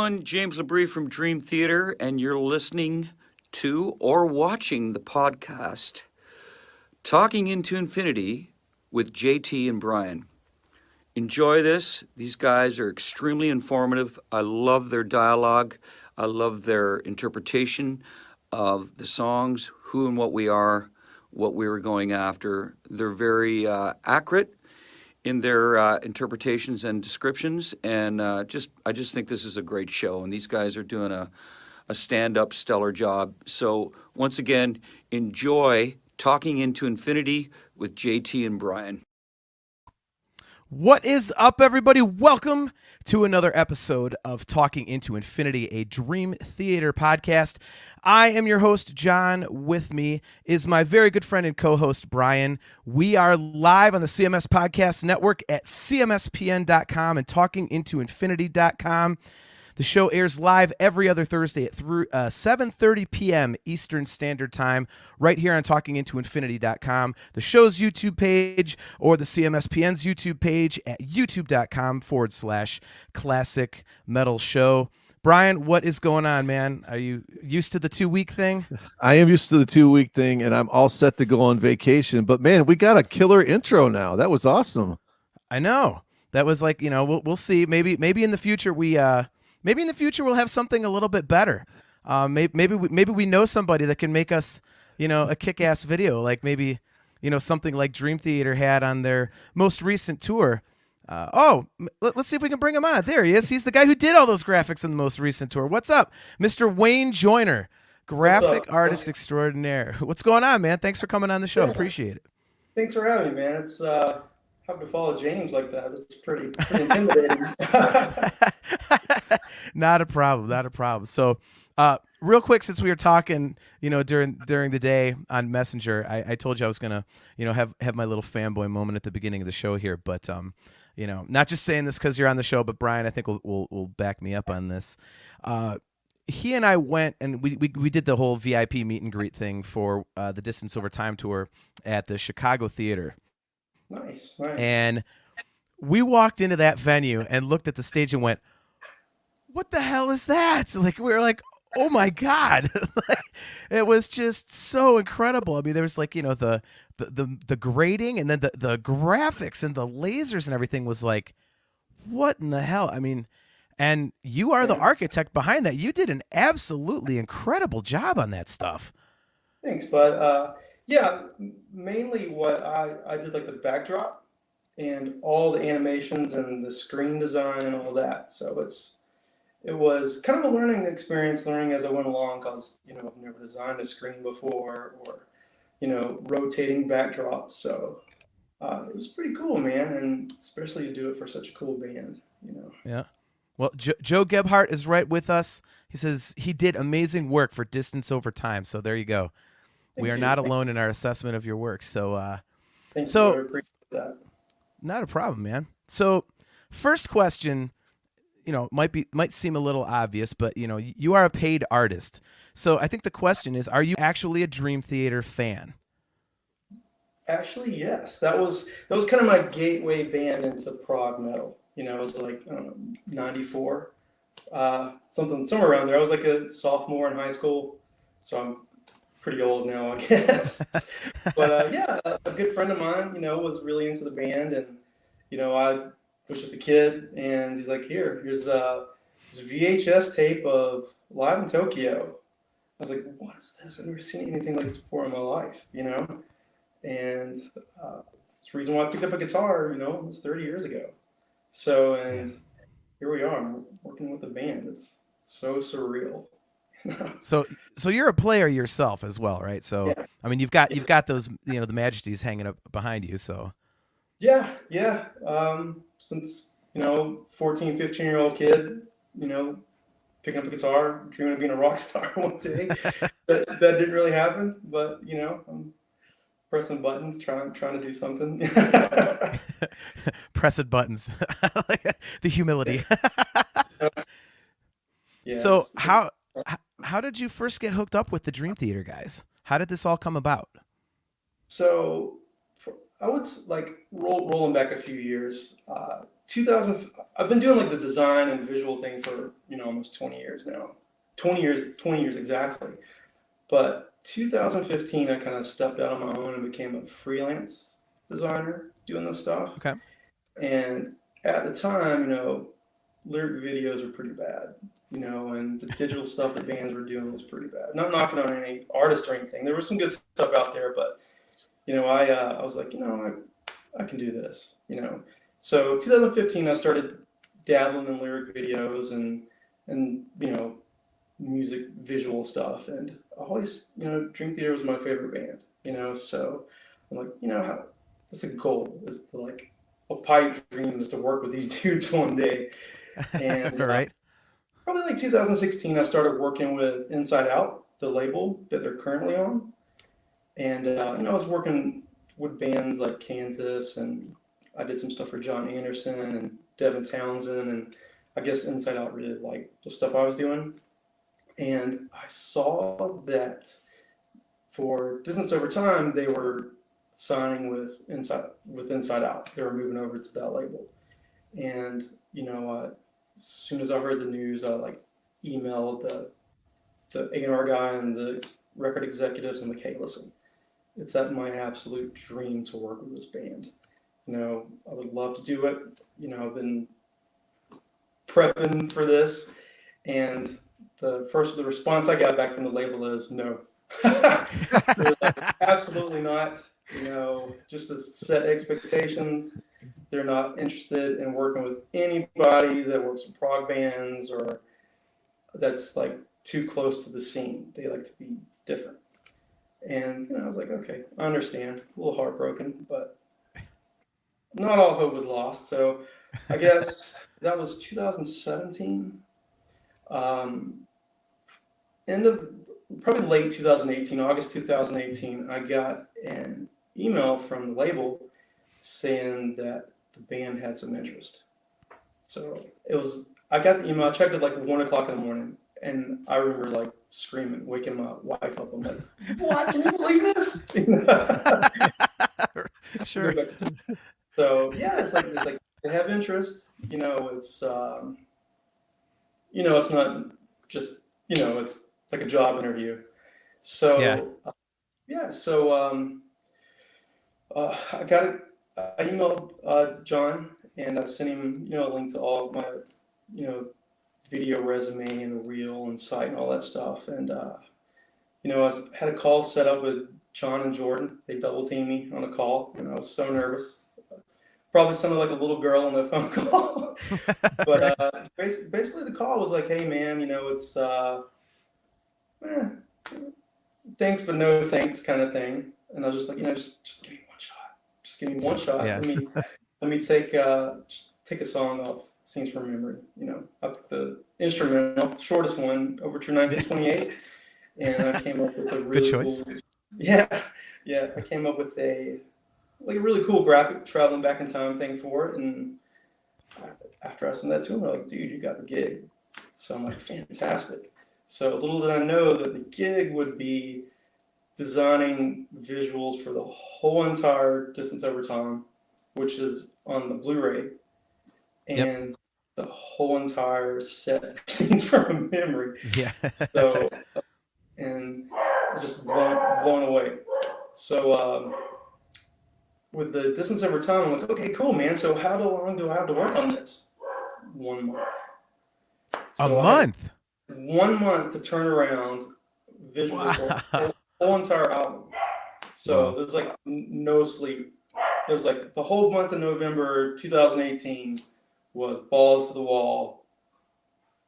everyone. James Labrie from Dream Theater, and you're listening to or watching the podcast Talking into Infinity with JT and Brian. Enjoy this. These guys are extremely informative. I love their dialogue. I love their interpretation of the songs, who and what we are, what we were going after. They're very accurate in their interpretations and descriptions, and I just think this is a great show, and these guys are doing a stand-up stellar job. So once again, enjoy Talking into Infinity with JT and Brian. What is up, everybody? Welcome to another episode of Talking into Infinity, a Dream Theater podcast. I am your host, John. With me is my very good friend and co-host, Brian. We are live on the CMS Podcast Network at cmspn.com and talkingintoinfinity.com. The show airs live every other Thursday at 7:30 p.m. Eastern Standard Time, right here on talkingintoinfinity.com, the show's YouTube page, or the CMSPN's YouTube page at youtube.com/classic metal show. Brian, what is going on, man? Are you used to the 2-week thing? I am used to the 2-week thing, and I'm all set to go on vacation. But man, we got a killer intro now. That was awesome. I know. That was like, we'll see. Maybe in the future Maybe in the future we'll have something a little bit better. Maybe we know somebody that can make us, a kick-ass video, like maybe, something like Dream Theater had on their most recent tour. Let's see if we can bring him on. There he is. He's the guy who did all those graphics in the most recent tour. What's up, Mr. Wayne Joyner, graphic artist extraordinaire? What's going on, man? Thanks for coming on the show. Appreciate it. Thanks for having me, man. It's having to follow James like that. It's pretty intimidating. Not a problem. So, real quick, since we were talking, during the day on Messenger, I told you I was gonna, have my little fanboy moment at the beginning of the show here. But, not just saying this because you're on the show, but Brian, I think will back me up on this. He and I went and we did the whole VIP meet and greet thing for the Distance Over Time tour at the Chicago Theater. Nice. And we walked into that venue and looked at the stage and went, what the hell is that? Like, we were like, oh my God. It was just so incredible. I mean, there was like, the grading, and then the graphics and the lasers and everything was like, what in the hell? I mean, and you are the architect behind that. You did an absolutely incredible job on that stuff. Thanks, bud. Yeah, mainly what I did, like the backdrop and all the animations and the screen design and all that. So it was kind of a learning experience, learning as I went along, because I've never designed a screen before, or rotating backdrops. So it was pretty cool, man, and especially to do it for such a cool band. Yeah. Well, Joe Gebhardt is right with us. He says he did amazing work for Distance Over Time. So there you go. We are not alone in our assessment of your work. So, Thank you. I appreciate that. Not a problem, man. So, first question, might seem a little obvious, but you are a paid artist. So, I think the question is, are you actually a Dream Theater fan? Actually, yes. That was kind of my gateway band into prog metal. It was like 94, somewhere around there. I was like a sophomore in high school, so I'm pretty old now, I guess. But yeah, a good friend of mine, was really into the band, and I was just a kid, and he's like, here's this VHS tape of Live in Tokyo. I was like, what is this? I've never seen anything like this before in my life, and it's the reason why I picked up a guitar, it was 30 years ago. So, and here we are, working with the band. It's so surreal. So you're a player yourself as well, right? So, yeah. I mean, you've got those, the Majesties hanging up behind you. So, yeah. Since 14, 15-year-old kid, picking up a guitar, dreaming of being a rock star one day. that didn't really happen, but I'm pressing buttons, trying to do something. Pressing buttons, the humility. Yeah, so how did you first get hooked up with the Dream Theater guys? How did this all come about? So I would rolling back a few years, I've been doing like the design and visual thing for, almost 20 years now. 20 years exactly. But 2015, I kind of stepped out on my own and became a freelance designer doing this stuff. Okay. And at the time, lyric videos were pretty bad, and the digital stuff that bands were doing was pretty bad. Not knocking on any artist or anything. There was some good stuff out there, but, I was like, I can do this, So 2015, I started dabbling in lyric videos and music visual stuff. And I always, Dream Theater was my favorite band, so I'm like, that's a goal, is to like, a pipe dream is to work with these dudes one day. And Right. Probably like 2016, I started working with Inside Out, the label that they're currently on. And, I was working with bands like Kansas, and I did some stuff for John Anderson and Devin Townsend. And I guess Inside Out really liked the stuff I was doing. And I saw that for Distance Over Time, they were signing with Inside Out. They were moving over to that label. And, as soon as I heard the news, I like emailed the A&R guy and the record executives and like, hey, listen, it's my absolute dream to work with this band. I would love to do it. I've been prepping for this. And the response I got back from the label is no. They're like, absolutely not. Just to set expectations. They're not interested in working with anybody that works with prog bands or that's like too close to the scene. They like to be different. And I was like, okay, I understand. A little heartbroken, but not all hope was lost. So I guess that was 2017. Probably late 2018, August 2018, I got an email from the label saying that the band had some interest. So I got the email, I checked it like 1 o'clock in the morning, and I remember like screaming, waking my wife up. I'm like, what? Can you believe this? Sure. So yeah, it's like they have interest. It's it's not just it's like a job interview. So I got it. I emailed John and I sent him a link to all my video resume and reel and site and all that stuff. And I had a call set up with John and Jordan. They double teamed me on a call, and I was so nervous. Probably sounded like a little girl on the phone call. But basically the call was like, hey man, it's thanks but no thanks kind of thing. And I was just like, just give me one shot. Just give me one shot. Yeah. Let me take a song off Scenes from Memory. I put the instrumental, shortest one, Overture 1928, and I came up with a really good choice. Cool, yeah. I came up with a really cool graphic traveling back in time thing for it. And after I sent that to him, they're like, dude, you got the gig. So I'm like, fantastic. So little did I know that the gig would be designing visuals for the whole entire Distance Over Time, which is on the Blu-ray, and the whole entire set for Scenes from Memory. Yeah. So, and just blown away. So with the Distance Over Time, I'm like, okay, cool, man. So how long do I have to work on this? 1 month. So a month? 1 month to turn around visuals for the whole entire album. So there's like no sleep. It was like the whole month of November 2018 was balls to the wall,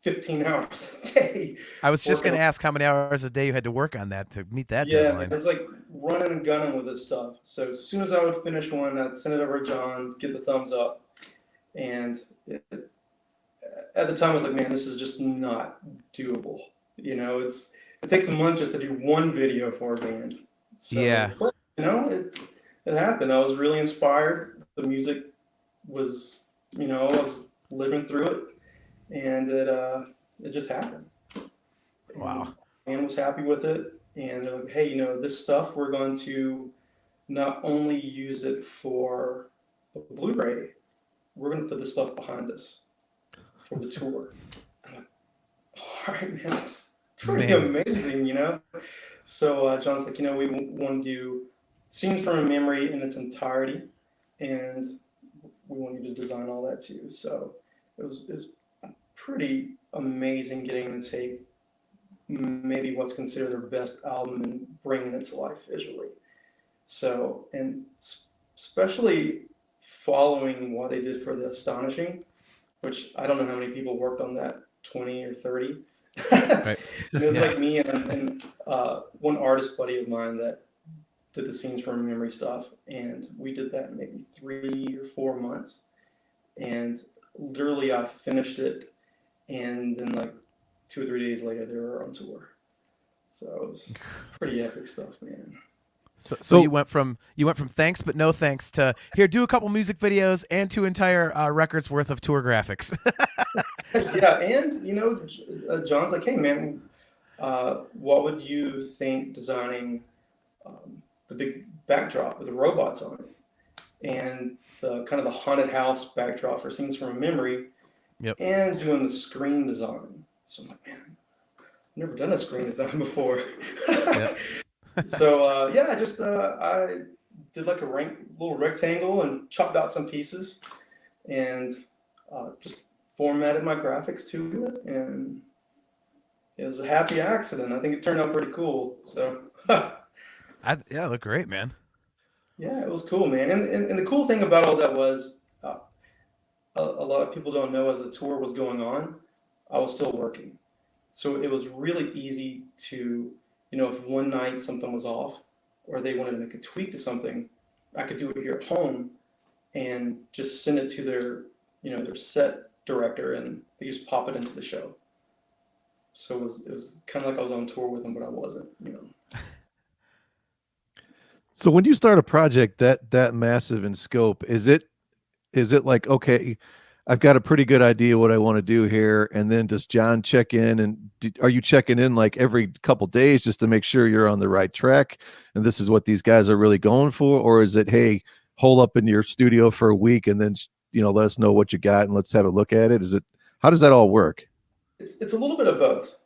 15 hours a day. I was just going to ask how many hours a day you had to work on that to meet that deadline. Yeah, it's like running and gunning with this stuff. So as soon as I would finish one, I'd send it over to John, get the thumbs up. And at the time, I was like, man, this is just not doable. It takes a month just to do one video for a band. So, it happened. I was really inspired. The music was, I was living through it, and it just happened. Wow. And was happy with it. And they're like, hey, this stuff, we're going to not only use it for a Blu-ray, we're going to put this stuff behind us for the tour. I'm like, all right, man, that's pretty amazing, you know? So John's like, you know, we want to do scenes from a memory in its entirety, and we want you to design all that too. So it was pretty amazing getting to take maybe what's considered their best album and bringing it to life visually. So, and especially following what they did for The Astonishing, which I don't know how many people worked on that, 20 or 30. Right. And it was like me and one artist buddy of mine that did the scenes from memory stuff. And we did that in maybe 3 or 4 months. And literally I finished it. And then like 2 or 3 days later, they were on tour. So it was pretty epic stuff, man. So you went from thanks but no thanks to here, do a couple music videos and 2 entire records worth of tour graphics. Yeah, and you know, John's like, hey man, what would you think designing the big backdrop with the robots on it, and the kind of the haunted house backdrop for Scenes from a Memory, and doing the screen design. So I'm like, man, I've never done a screen design before. So I did like a little rectangle and chopped out some pieces, and just formatted my graphics to it, and it was a happy accident. I think it turned out pretty cool. So Yeah, look great, man. Yeah, it was cool, man. And the cool thing about all that was a lot of people don't know, as the tour was going on, I was still working. So it was really easy to, you know, if one night something was off or they wanted to make a tweak to something, I could do it here at home and just send it to their, you know, their set director, and they just pop it into the show. So it was kind of like I was on tour with them, but I wasn't, you know. So when you start a project that massive in scope, is it like, okay, I've got a pretty good idea what I want to do here, and then does John check in, and are you checking in like every couple days just to make sure you're on the right track and this is what these guys are really going for? Or is it, hey, hole up in your studio for a week and then, you know, let us know what you got and let's have a look at it? How does that all work? It's a little bit of both.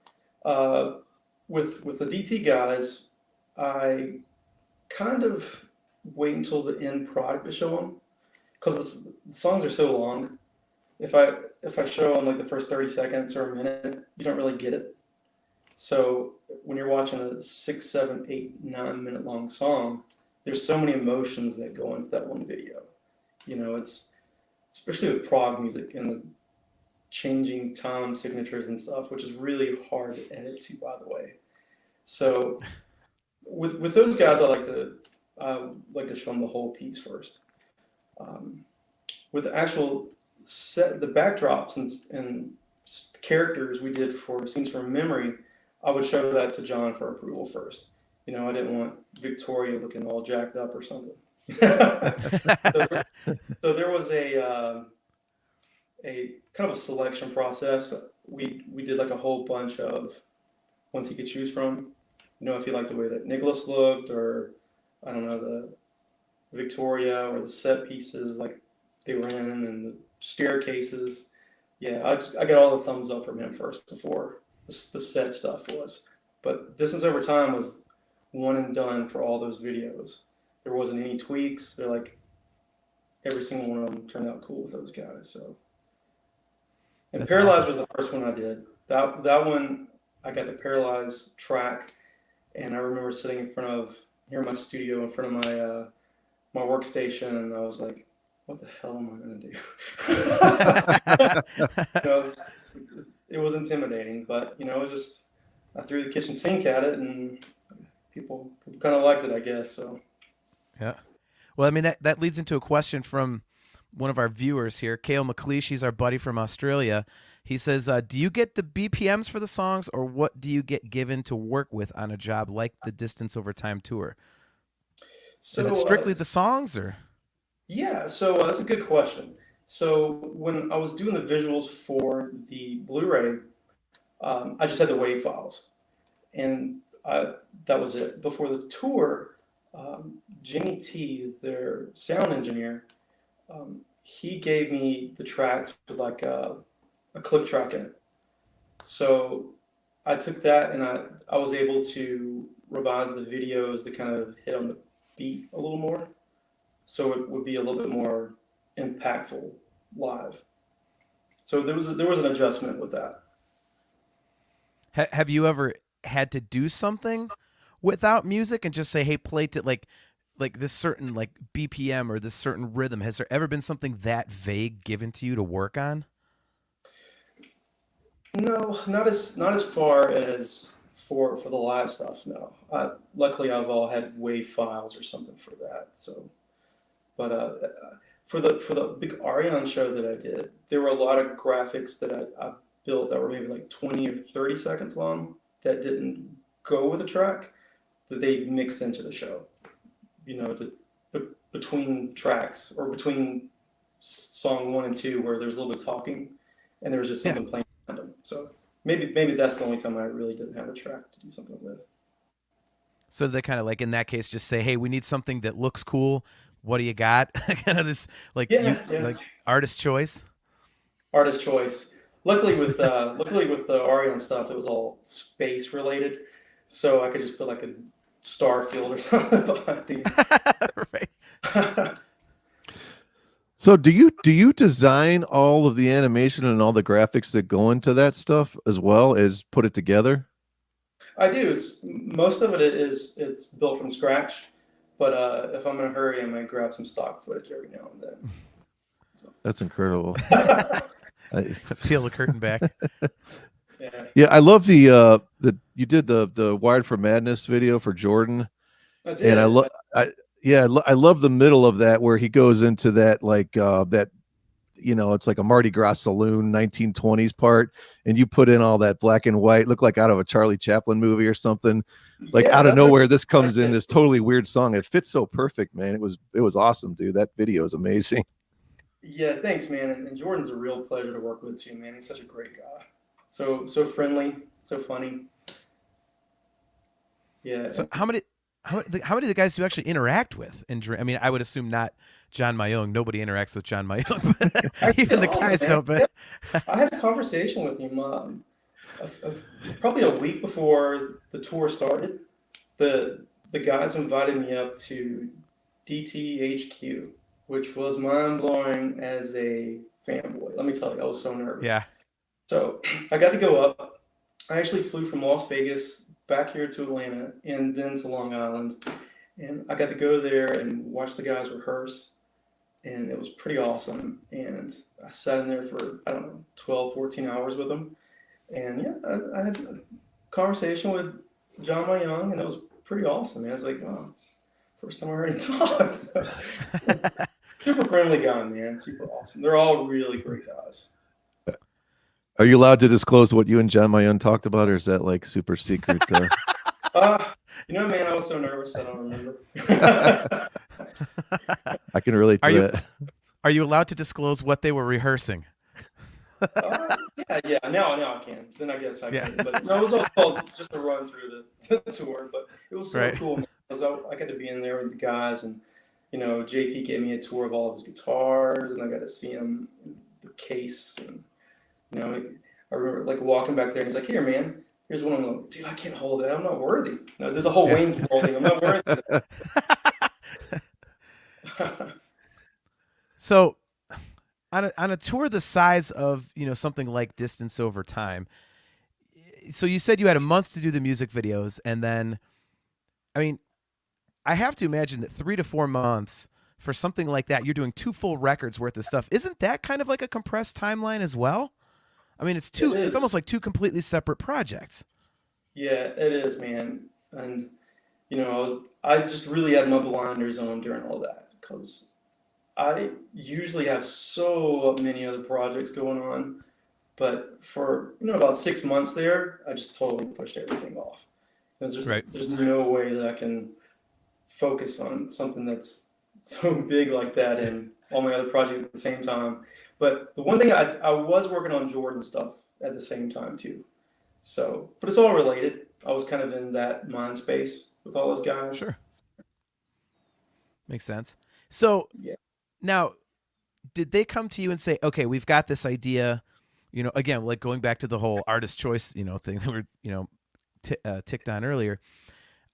With the DT guys, I kind of wait until the end product to show them, because the songs are so long. If I show them like the first 30 seconds or a minute, you don't really get it. So when you're watching a 6, 7, 8, 9 minute long song, there's so many emotions that go into that one video. You know, it's especially with prog music and the changing time signatures and stuff, which is really hard to edit to, by the way. So with those guys, I like to show them the whole piece first. With the actual set, the backdrops and characters we did for Scenes from Memory, I would show that to John for approval first. You know, I didn't want Victoria looking all jacked up or something. So there was a kind of a selection process. We did like a whole bunch of ones he could choose from. You know, if he liked the way that Nicholas looked, or I don't know, the Victoria or the set pieces like they were in, and the staircases. Yeah, I got all the thumbs up from him first before the set stuff was. But Distance Over Time was one and done for all those videos. There wasn't any tweaks. They're like, every single one of them turned out cool with those guys. So, and That's Paralyzed awesome. was the first one I did. That one, I got the Paralyzed track, and I remember sitting in front of here in my studio, in front of my workstation, and I was like, what the hell am I going to do? You know, it was intimidating, but you know, it was just, I threw the kitchen sink at it, and people kind of liked it, I guess. So Yeah. Well, I mean, that leads into a question from one of our viewers here, Kale McLeish. He's our buddy from Australia. He says, do you get the BPMs for the songs, or what do you get given to work with on a job like the Distance Over Time tour? So is it strictly the songs, or? Yeah, so that's a good question. So when I was doing the visuals for the Blu-ray, I just had the WAV files, and that was it. Before the tour, Jimmy T, their sound engineer, he gave me the tracks with like a click track in it. So I took that and I was able to revise the videos to kind of hit on the beat a little more. So it would be a little bit more impactful live. So there was an adjustment with that. Have you ever had to do something without music and just say, "Hey, play to like this certain like BPM or this certain rhythm"? Has there ever been something that vague given to you to work on? No, not as far as for the live stuff. No, luckily I've all had WAV files or something for that. So, but for the big Arion show that I did, there were a lot of graphics that I built that were maybe like 20 or 30 seconds long that didn't go with the track that they mixed into the show. You know, between tracks or between song 1 and 2 where there's a little bit of talking and there was just something playing behind them. So maybe that's the only time I really didn't have a track to do something with. So they kind of like in that case just say, "Hey, we need something that looks cool. What do you got?" Kind of this like like artist choice. Artist choice. Luckily with the Arion stuff, it was all space related, so I could just put like a star field or something behind it. Right. So do you design all of the animation and all the graphics that go into that stuff as well as put it together? I do. Most of it's built from scratch, but if I'm in a hurry, I might grab some stock footage every now and then. So. That's incredible. Peel the curtain back. Yeah, I love the you did the Wired for Madness video for Jordan. I did. And I love the middle of that where he goes into that like that, you know, it's like a Mardi Gras saloon 1920s part, and you put in all that black and white, look like out of a Charlie Chaplin movie or something. Like out of nowhere, this comes in this totally weird song. It fits so perfect, man. It was awesome, dude. That video is amazing. Yeah, thanks, man. And Jordan's a real pleasure to work with too, man. He's such a great guy. So friendly, so funny. Yeah. So how many of the guys do you actually interact with? I mean, I would assume not John Mayung. Nobody interacts with John Mayung, but even the guys don't. But I had a conversation with him probably a week before the tour started. The guys invited me up to DTHQ, which was mind blowing as a fanboy. Let me tell you, I was so nervous. Yeah. So I got to go up. I actually flew from Las Vegas back here to Atlanta and then to Long Island. And I got to go there and watch the guys rehearse. And it was pretty awesome. And I sat in there for, I don't know, 12, 14 hours with them. And yeah, I had a conversation with Jon Mayung, and it was pretty awesome. Man. I was like, oh, first time I heard him talk. So, super friendly guy, man. Super awesome. They're all really great guys. Are you allowed to disclose what you and Jon Mayung talked about, or is that like super secret? You know, man, I was so nervous I don't remember. I can relate to that. Are you allowed to disclose what they were rehearsing? Yeah. Now I can. Then I guess I can. But no, it was all just a run through the tour. But it was so cool, man, because I got to be in there with the guys, and you know, JP gave me a tour of all of his guitars, and I got to see him in the case, and you know, I remember like walking back there, and he's like, "Here, man, here's one." I'm like, "Dude, I can't hold it. I'm not worthy." You know, I did the whole Wayne's World thing. I'm not worthy. So, on a tour the size of, you know, something like Distance Over Time, so you said you had a month to do the music videos, and then, I mean, I have to imagine that 3 to 4 months for something like that, you're doing 2 full records worth of stuff. Isn't that kind of like a compressed timeline as well? I mean, it's almost like 2 completely separate projects. Yeah, it is, man. And you know, I just really had my blinders on during all that because I usually have so many other projects going on, but for about 6 months there, I just totally pushed everything off. There's no way that I can focus on something that's so big like that and all my other projects at the same time. But the one thing I was working on Jordan stuff at the same time too. So, but it's all related. I was kind of in that mind space with all those guys. Sure. Makes sense. So now did they come to you and say, okay, we've got this idea, again, like going back to the whole artist choice, thing that we're, ticked on earlier.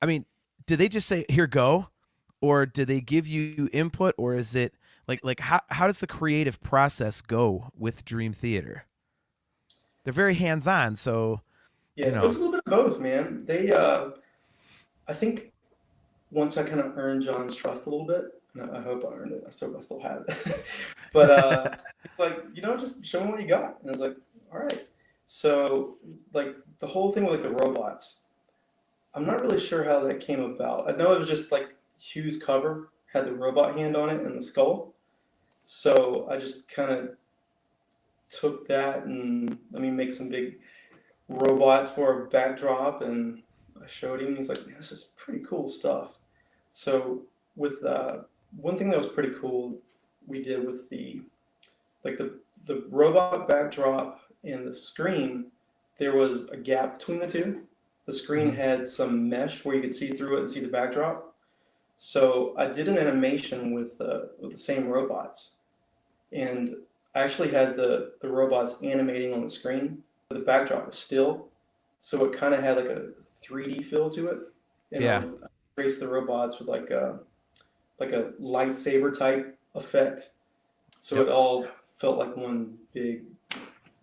I mean, did they just say, here, go? Or did they give you input, or is it like how does the creative process go with Dream Theater? They're very hands-on, so Yeah, it was a little bit of both, man. I think once I kind of earned John's trust a little bit, and I hope I earned it. I still have it. But it's like, just show me what you got. And I was like, all right. So like the whole thing with like the robots, I'm not really sure how that came about. I know it was just like Hugh's cover had the robot hand on it and the skull. So I just kind of took that and let me make some big robots for a backdrop, and I showed him, and he's like, "Man, this is pretty cool stuff." So with one thing that was pretty cool, we did with the robot backdrop and the screen, there was a gap between the two. The screen had some mesh where you could see through it and see the backdrop. So I did an animation with the same robots, and I actually had the robots animating on the screen. The backdrop was still, so it kind of had like a 3D feel to it. And yeah, I traced the robots with like a lightsaber type effect, so it all felt like one big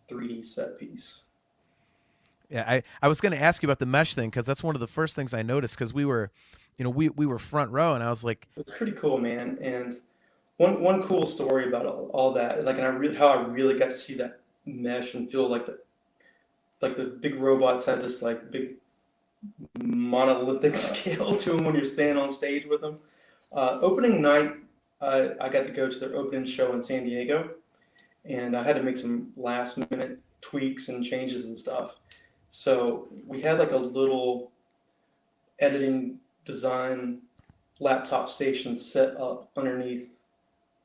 3D set piece. yeah. I was going to ask you about the mesh thing because that's one of the first things I noticed because we were, we were front row, and I was like, It's pretty cool, man. And one cool story about all that, like, and how I really got to see that mesh and feel like the big robots had this like big monolithic scale to them when you're standing on stage with them. Opening night, I got to go to their opening show in San Diego, and I had to make some last minute tweaks and changes and stuff. So we had like a little editing design laptop station set up underneath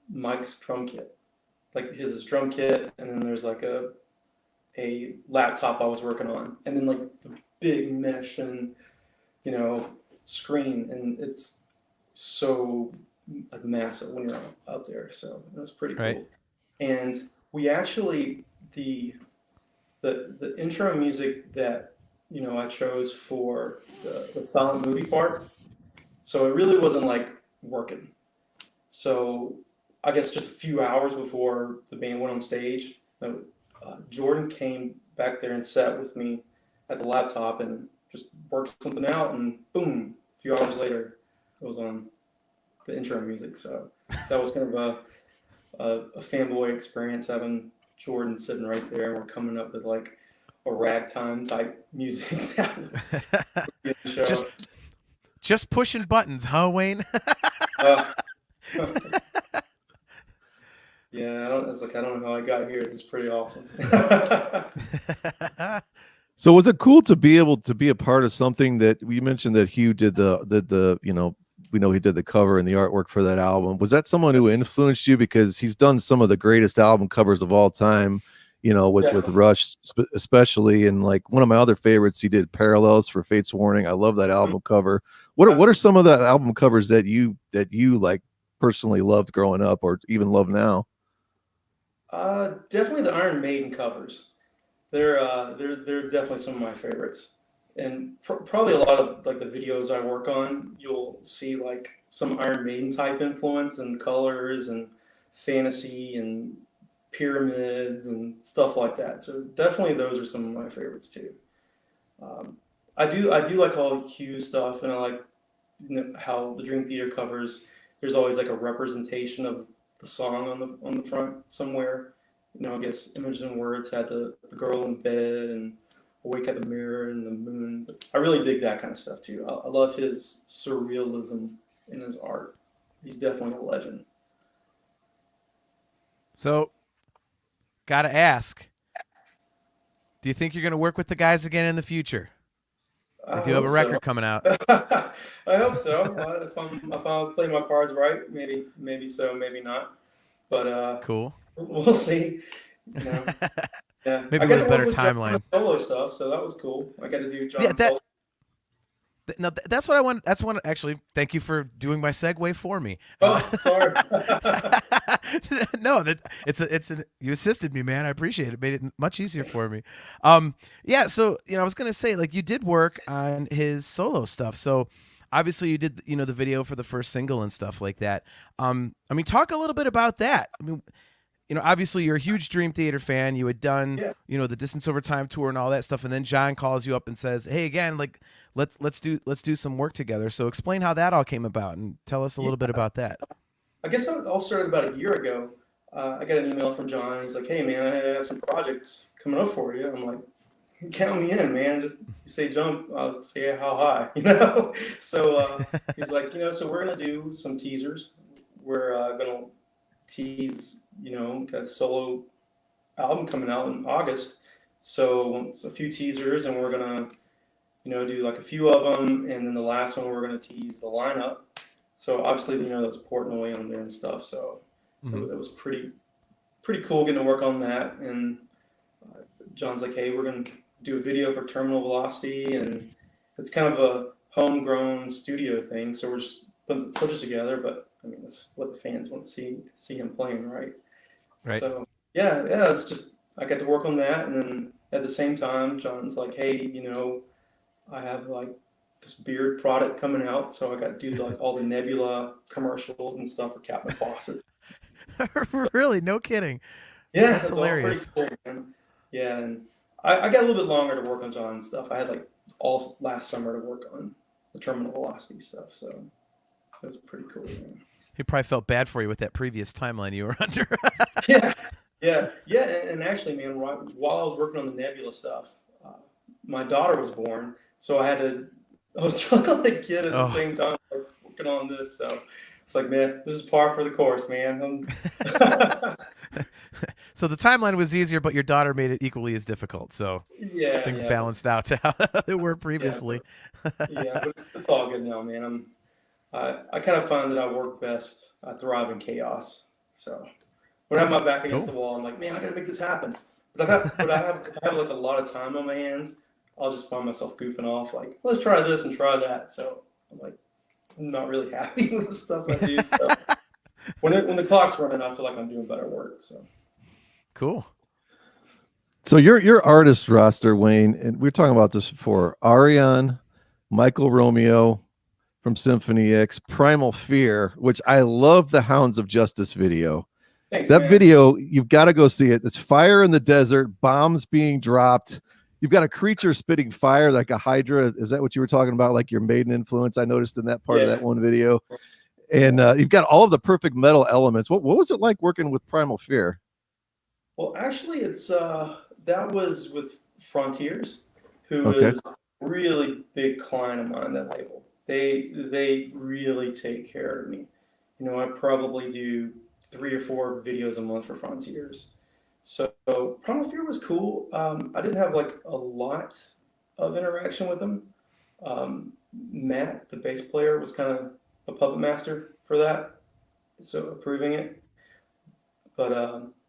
Mike's drum kit. Like, here's this drum kit, and then there's like a laptop I was working on, and then like the big mesh and screen, and it's so like massive when you're out there. So that's pretty cool. Right. And we actually the intro music that I chose for the silent movie part. So it really wasn't like working. So I guess just a few hours before the band went on stage, Jordan came back there and sat with me at the laptop and just worked something out, and boom, a few hours later, it was on the intro music. So that was kind of a fanboy experience, having Jordan sitting right there. We're coming up with like a ragtime type music that would be in the show. Just pushing buttons, huh, Wayne? Yeah, I don't know how I got here. This is pretty awesome. So was it cool to be able to be a part of something that you mentioned that Hugh did we know he did the cover and the artwork for that album. Was that someone who influenced you, because he's done some of the greatest album covers of all time, with Rush especially, and like one of my other favorites, he did Parallels for Fate's Warning. I love that album cover. What are some of the album covers that you like personally loved growing up, or even love now? Definitely the Iron Maiden covers. They're definitely some of my favorites, and probably a lot of like the videos I work on, you'll see like some Iron Maiden type influence and colors and fantasy and pyramids and stuff like that. So definitely those are some of my favorites too. I do like all Hugh stuff, and I like how the Dream Theater covers. There's always like a representation of the song on the front somewhere. I guess Images and Words had the girl in bed, and Awake at the Mirror and the moon. But I really dig that kind of stuff too. I love his surrealism in his art. He's definitely a legend. So, gotta ask, do you think you're gonna work with the guys again in the future? They do have a record coming out. I hope so. If I play my cards right, maybe so, maybe not. But cool. We'll see. Yeah. Maybe with a better timeline. Solo stuff, so that was cool. I got to do John. Yeah, That's what I want. That's one. Actually, thank you for doing my segue for me. Oh, sorry. No, you assisted me, man. I appreciate it. It made it much easier for me. Yeah. So I was gonna say, like, you did work on his solo stuff. So obviously, you did, the video for the first single and stuff like that. I mean, talk a little bit about that. I mean, obviously you're a huge Dream Theater fan. You had done, Yeah. The Distance Over Time tour and all that stuff, and then Jon calls you up and says, "Hey, again, like, let's do some work together." So explain how that all came about and tell us a little bit about that. I guess that all started about a year ago. I got an email from Jon. He's like, "Hey, man, I have some projects coming up for you." I'm like, "Count me in, man. Just you say jump, I'll say how high, So he's like, so we're gonna do some teasers. We're gonna tease, got a solo album coming out in August. So it's a few teasers, and we're gonna, do like a few of them, and then the last one we're gonna tease the lineup. So obviously, there's Portnoy on there and stuff. So it was pretty cool getting to work on that. And Jon's like, "Hey, we're gonna do a video for Terminal Velocity," and it's kind of a homegrown studio thing. So we're just putting the footage together, but I mean, that's what the fans want to see him playing, right? Right. So yeah, it's just I got to work on that, and then at the same time, Jon's like, "Hey, I have like this beard product coming out, so I got to do like all the Nebula commercials and stuff for Captain Fawcett." Really? No kidding. Yeah, That's it's hilarious. all pretty cool, man. Yeah, and I got a little bit longer to work on Jon's stuff. I had like all last summer to work on the Terminal Velocity stuff, so it was pretty cool, man. He probably felt bad for you with that previous timeline you were under. Yeah, and actually, man, while I was working on the Nebula stuff, my daughter was born, so I was juggling a kid at the same time, like, working on this. So it's like, man, this is par for the course, man. So the timeline was easier, but your daughter made it equally as difficult. So things balanced out to how they were previously. But it's all good now, man. I kind of find that I work best. I thrive in chaos. So when I have my back against the wall, I'm like, man, I gotta make this happen. But if I have like a lot of time on my hands, I'll just find myself goofing off, like, let's try this and try that. So I'm like, I'm not really happy with the stuff I do. So when the clock's running, I feel like I'm doing better work. So cool. So your artist roster, Wayne, and we were talking about this before: Ariane, Michael Romeo from Symphony X, Primal Fear, which I love the Hounds of Justice video. Thanks, that man. video, you've got to go see it. It's fire in the desert, bombs being dropped. You've got a creature spitting fire like a hydra. Is that what you were talking about? Like your Maiden influence, I noticed in that part of that one video. And you've got all of the perfect metal elements. What was it like working with Primal Fear? Well, actually, it's that was with Frontiers, who is a really big client of mine, that label. They really take care of me. I probably do 3 or 4 videos a month for Frontiers. So Primal Fear was cool. I didn't have like a lot of interaction with them. Matt, the bass player, was kind of a puppet master for that, so approving it. But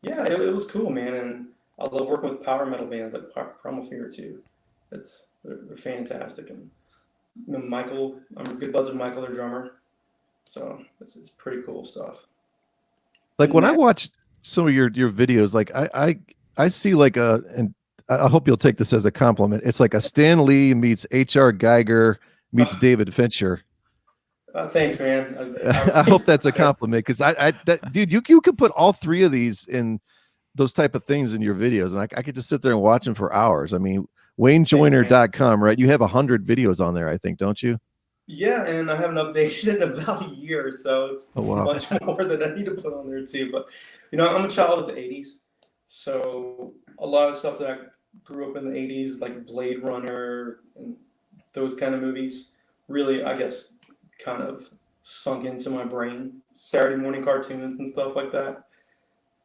it was cool, man, and I love working with power metal bands like Primal Fear too. They're fantastic, and Michael, I'm good buds with Michael, their drummer. So it's pretty cool stuff. Like when I watch some of your videos, like I see like and I hope you'll take this as a compliment. It's like a Stan Lee meets H.R. Geiger meets David Fincher. Thanks, man. I hope that's a compliment, because dude, you could put all 3 of these in those type of things in your videos, and I could just sit there and watch them for hours. I mean, WayneJoyner.com, right? You have 100 videos on there, I think, don't you? Yeah, and I haven't updated it in about a year, so it's much more that I need to put on there too. But I'm a child of the '80s, so a lot of stuff that I grew up in the '80s, like Blade Runner and those kind of movies, really, I guess, kind of sunk into my brain. Saturday morning cartoons and stuff like that.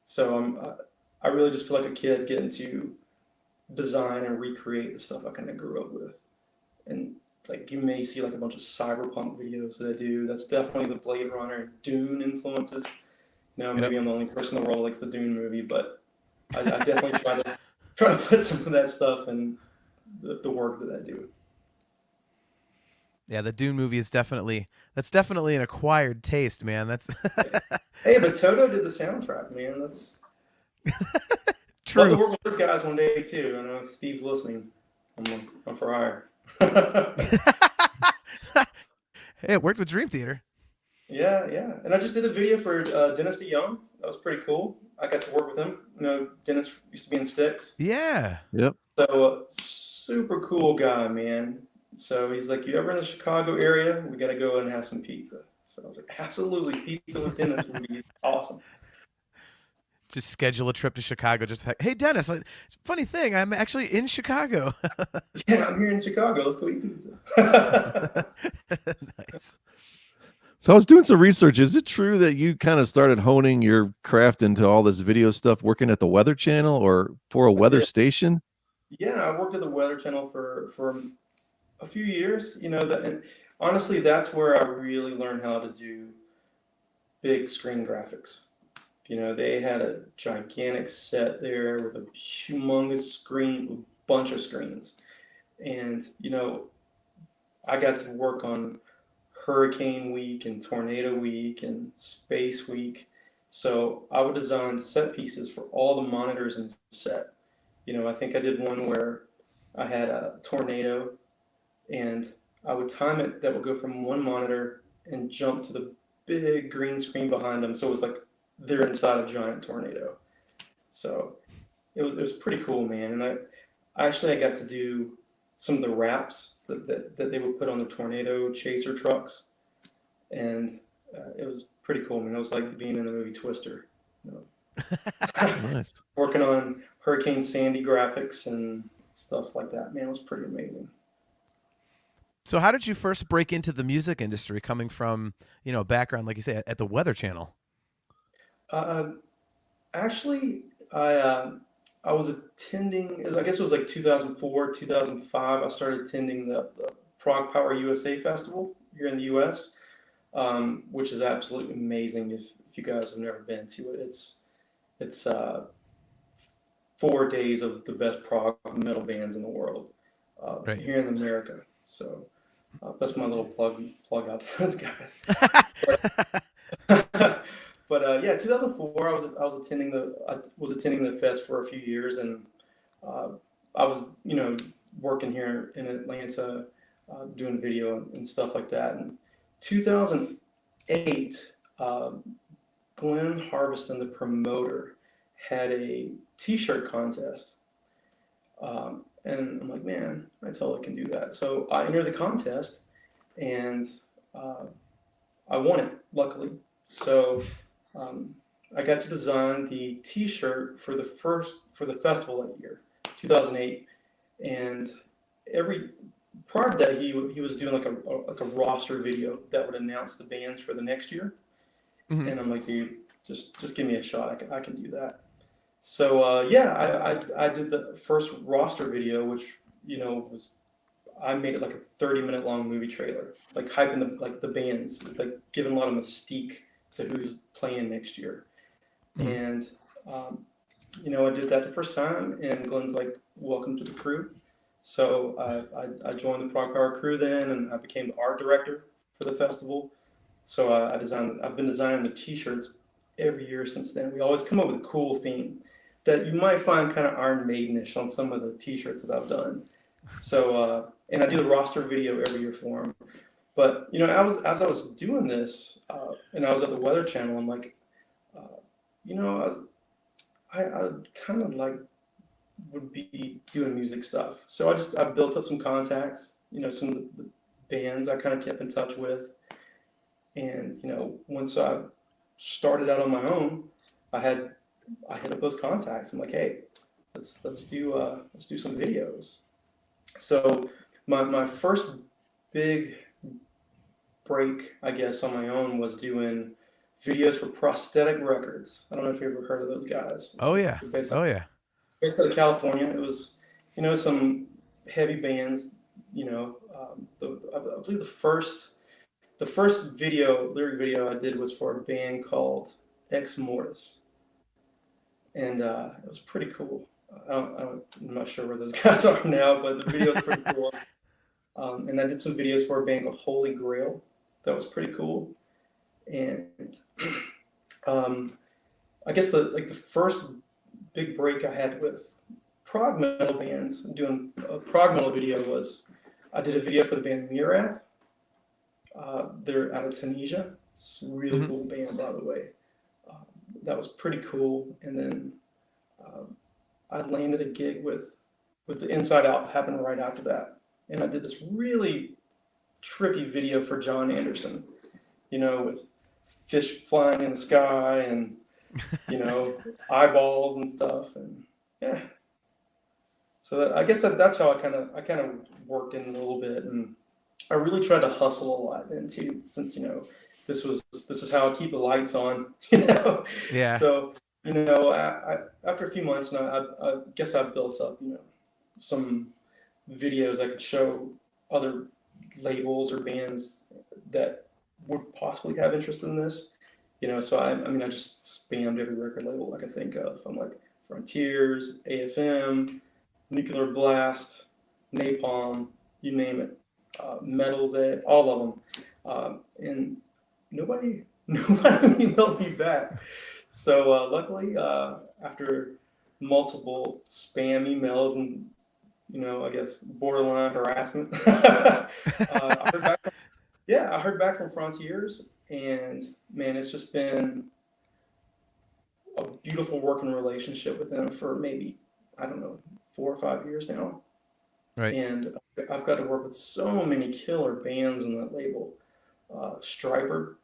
So I really just feel like a kid getting to design and recreate the stuff I kind of grew up with. And like you may see like a bunch of cyberpunk videos that I do. That's definitely the Blade Runner and Dune influences. Maybe I'm the only person in the world that likes the Dune movie, but I definitely try to put some of that stuff in the work that I do. Yeah, the Dune movie is that's definitely an acquired taste, man. That's Hey, but Toto did the soundtrack, man. That's love to true. work with those guys one day too. I know if Steve's listening. I'm for hire. Hey, it worked with Dream Theater. Yeah, yeah. And I just did a video for Dennis DeYoung. That was pretty cool. I got to work with him. You know, Dennis used to be in Styx. Yeah. Yep. So, super cool guy, man. So he's like, you ever in the Chicago area? We got to go and have some pizza. So I was like, absolutely. Pizza with Dennis would be awesome. Just schedule a trip to Chicago. Hey, Dennis, funny thing, I'm actually in Chicago. Yeah, I'm here in Chicago. Let's go eat pizza. Nice. So I was doing some research. Is it true that you kind of started honing your craft into all this video stuff working at the Weather Channel or for a weather station? Yeah, I worked at the Weather Channel for a few years. You know that, and honestly, that's where I really learned how to do big screen graphics. You know, they had a gigantic set there with a humongous screen, a bunch of screens, and you know, I got to work on Hurricane Week and Tornado Week and Space Week. So I would design set pieces for all the monitors in the set. You know, I think I did one where I had a tornado and I would time it that would go from one monitor and jump to the big green screen behind them. So it was like they're inside a giant tornado. So it was pretty cool, man. And I got to do some of the wraps that they would put on the tornado chaser trucks. And it was pretty cool. I mean, it was like being in the movie Twister. You know? Nice. Working on Hurricane Sandy graphics and stuff like that. Man, it was pretty amazing. So how did you first break into the music industry coming from, background, like you say, at the Weather Channel? Actually, I was attending, I guess it was like 2004, 2005. I started attending the Prague Power USA Festival here in the US, which is absolutely amazing if you guys have never been to it. It's 4 days of the best prog metal bands in the world Right. here in America. So that's my little plug out to those guys. But yeah, 2004, I was attending the fest for a few years, and I was working here in Atlanta, doing video and stuff like that. And 2008, Glenn Harveston, the promoter, had a T-shirt contest, and I'm like, man, I totally can do that. So I entered the contest, and I won it, luckily. So I got to design the T-shirt for the festival that year, 2008, and prior to that he was doing like a roster video that would announce the bands for the next year, and I'm like, dude, just give me a shot, I can do that. So yeah, I did the first roster video, which I made it like a 30-minute long movie trailer, like hyping the bands, like giving a lot of mystique to who's playing next year. And I did that the first time, and Glenn's like, welcome to the crew. So I joined the Prague Power crew then, and I became the art director for the festival. So I've been designing the T-shirts every year since then. We always come up with a cool theme that you might find kind of Iron Maidenish on some of the T-shirts that I've done. So and I do the roster video every year for them. But as I was doing this, and I was at the Weather Channel, I'm like, I kind of like would be doing music stuff. So I built up some contacts, some of the bands I kind of kept in touch with, and once I started out on my own, I hit up those contacts. I'm like, hey, let's do some videos. So my first big break, I guess, on my own was doing videos for Prosthetic Records. I don't know if you ever heard of those guys. Oh yeah. Based out of California. It was, some heavy bands. I believe the first lyric video I did was for a band called Ex Mortis, and it was pretty cool. I'm not sure where those guys are now, but the video is pretty cool. And I did some videos for a band called Holy Grail. That was pretty cool. And I guess the first big break I had with prog metal bands, doing a prog metal video, was I did a video for the band Murath. They're out of Tunisia. It's a really cool band, by the way. That was pretty cool. And then I landed a gig with the Inside Out, happened right after that. And I did this really trippy video for John Anderson, with fish flying in the sky and, eyeballs and stuff. And yeah. So I guess that's how I kind of worked in a little bit. And I really tried to hustle a lot then too, since, this is how I keep the lights on, Yeah. So, I after a few months now, I guess I built up, some videos I could show other labels or bands that would possibly have interest in this. So I just spammed every record label I could think of. I'm like Frontiers, AFM, Nuclear Blast, Napalm, you name it, Metals, all of them, and nobody emailed me back. So luckily, after multiple spam emails and I guess borderline harassment, I heard back from Frontiers, and man, it's just been a beautiful working relationship with them for maybe, I don't know, 4 or 5 years now. Right. And I've got to work with so many killer bands on that label. Striper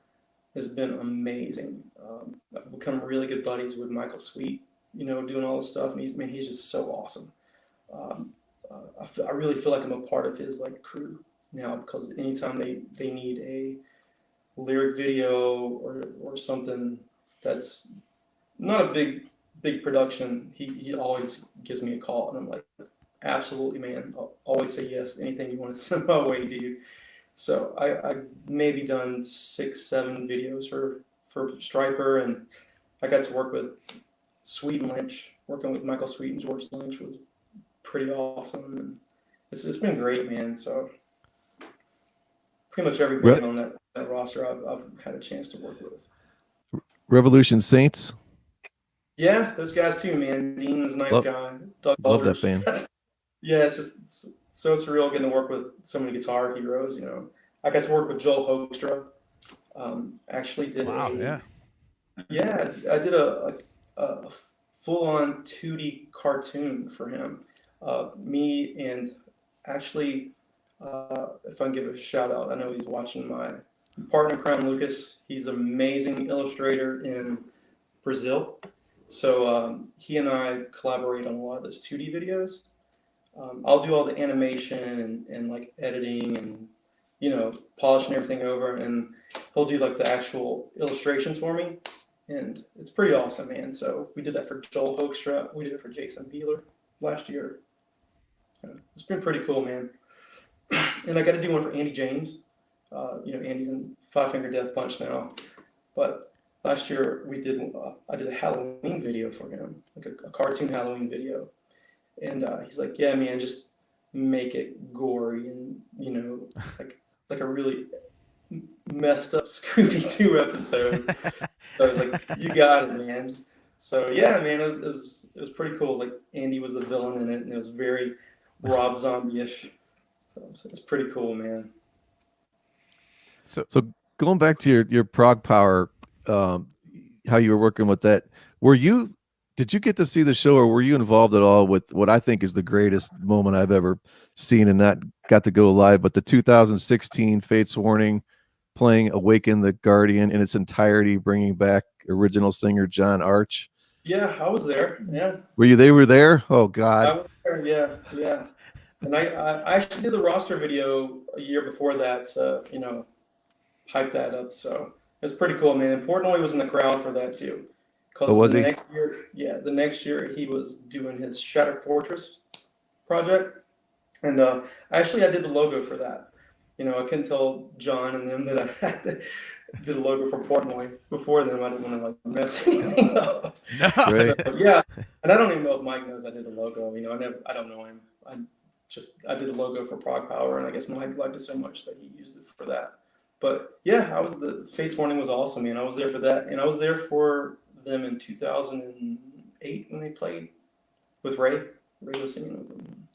has been amazing. I've become really good buddies with Michael Sweet, doing all this stuff. And he's just so awesome. I really feel like I'm a part of his crew now, because anytime they need a lyric video or something that's not a big production, he always gives me a call, and I'm like, absolutely, man. I'll always say yes to anything you want to send my way, dude. So I maybe done 6-7 videos for Striper, and I got to work with Sweet and Lynch. Working with Michael Sweet and George Lynch was pretty awesome, and it's been great, man. So pretty much every band on that roster I've had a chance to work with. Revolution Saints. Yeah, those guys too, man. Dean's a nice guy. Doug Love Aldrich. that band. Yeah, it's so surreal getting to work with so many guitar heroes. I got to work with Joel Hoekstra. Actually did I did a full-on 2D cartoon for him. Me and actually, if I can give a shout out, I know he's watching, my partner Crown Lucas. He's an amazing illustrator in Brazil. So he and I collaborate on a lot of those 2D videos. I'll do all the animation and editing and polishing everything over, and he'll do the actual illustrations for me, and it's pretty awesome, man. So we did that for Joel Hoekstra. We did it for Jason Beeler last year. It's been pretty cool, man. And I got to do one for Andy James. Andy's in Five Finger Death Punch now, but last year I did a Halloween video for him, a cartoon Halloween video. And he's like, yeah, man, just make it gory and, like a really messed up Scooby-Doo episode. So I was like, you got it, man. So yeah, man, it was pretty cool. It was like Andy was the villain in it, and it was very Rob Zombie-ish. So it's pretty cool, man. So going back to your prog power, how you were working with that, did you get to see the show, or were you involved at all with what I think is the greatest moment I've ever seen, and not got to go live, but the 2016 Fates Warning playing Awaken the Guardian in its entirety, bringing back original singer John Arch? Yeah, I was there. Yeah. They were there? Oh God. I was there. Yeah. And I actually did the roster video a year before that to, hype that up. So it was pretty cool, man. And Portnoy was in the crowd for that too. Because the next year he was doing his Shattered Fortress project, and actually I did the logo for that. I couldn't tell John and them that I had to do the logo for Portnoy before them. I didn't want to mess anything up. No. Right. So, yeah, and I don't even know if Mike knows I did the logo. I don't know him. I did the logo for Prague Power, and I guess Mike liked it so much that he used it for that. But yeah, the Fates Warning was awesome, man. I was there for that, and I was there for them in 2008 when they played with Ray. Ray was singing with them.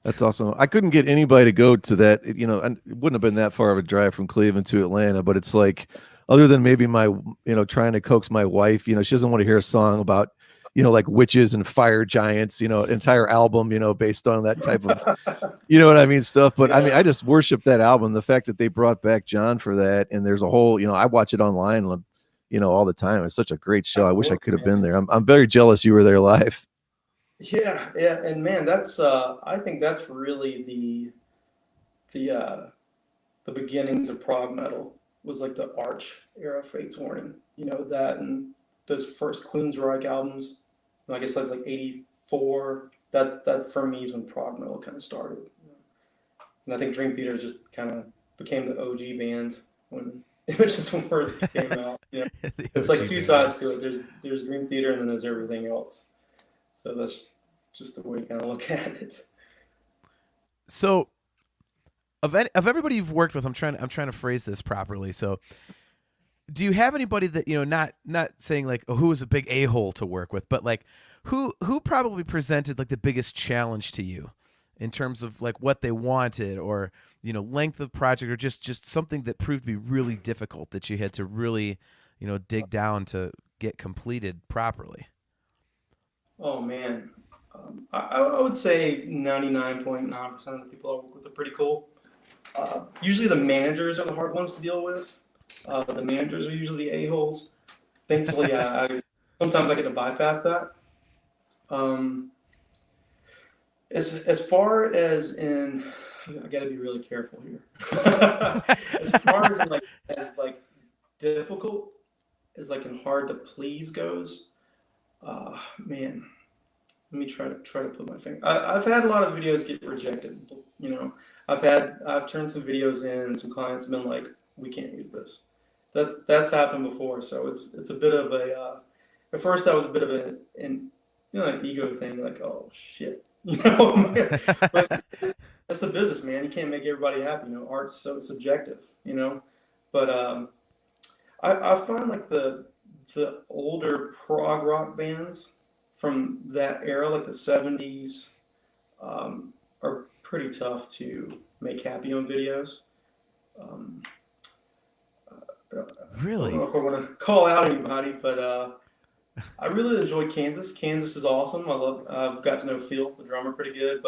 That's awesome. I couldn't get anybody to go to that. And it wouldn't have been that far of a drive from Cleveland to Atlanta, but it's like, other than maybe my, trying to coax my wife, she doesn't want to hear a song about, like witches and fire giants, entire album, based on that type of, what I mean, stuff. But I mean, I just worship that album. The fact that they brought back John for that, and there's a whole, I watch it online, all the time. It's such a great show. I wish I could have been there. I'm very jealous you were there live. Yeah, and man, that's I think that's really the beginnings of prog metal, was like the Arch era Fates Warning, that and those first Queensryche albums. I guess that's like '84. That for me is when prog metal kind of started. And I think Dream Theater just kind of became the OG band when Images and Words came out. It's like two sides to it. There's Dream Theater, and then there's everything else. So that's just the way you kind of look at it. So, of everybody you've worked with, I'm trying to phrase this properly. So, do you have anybody that, not saying like, oh, who was a big a-hole to work with, but like who probably presented like the biggest challenge to you in terms of like what they wanted, or length of project, or just something that proved to be really difficult that you had to really dig down to get completed properly? Oh man, I would say 99.9% of the people I work with are pretty cool. Usually the managers are the hard ones to deal with. The managers are usually the a-holes. Thankfully, I sometimes I get to bypass that. As far as in, I got to be really careful here. As far as in difficult as like in hard to please goes, man. Let me try to put my finger. I've had a lot of videos get rejected. I've turned some videos in, and some clients have been like, "We can't use this." That's happened before. So it's a bit of a. At first, that was a bit of an ego thing, like, "Oh shit," But that's the business, man. You can't make everybody happy. Art's so subjective. But I find like the older prog rock bands from that era, like the 70s, are pretty tough to make happy on videos. Really? I don't know if I want to call out anybody, but I really enjoy Kansas. Kansas is awesome. I've got to know Phil, the drummer, pretty good,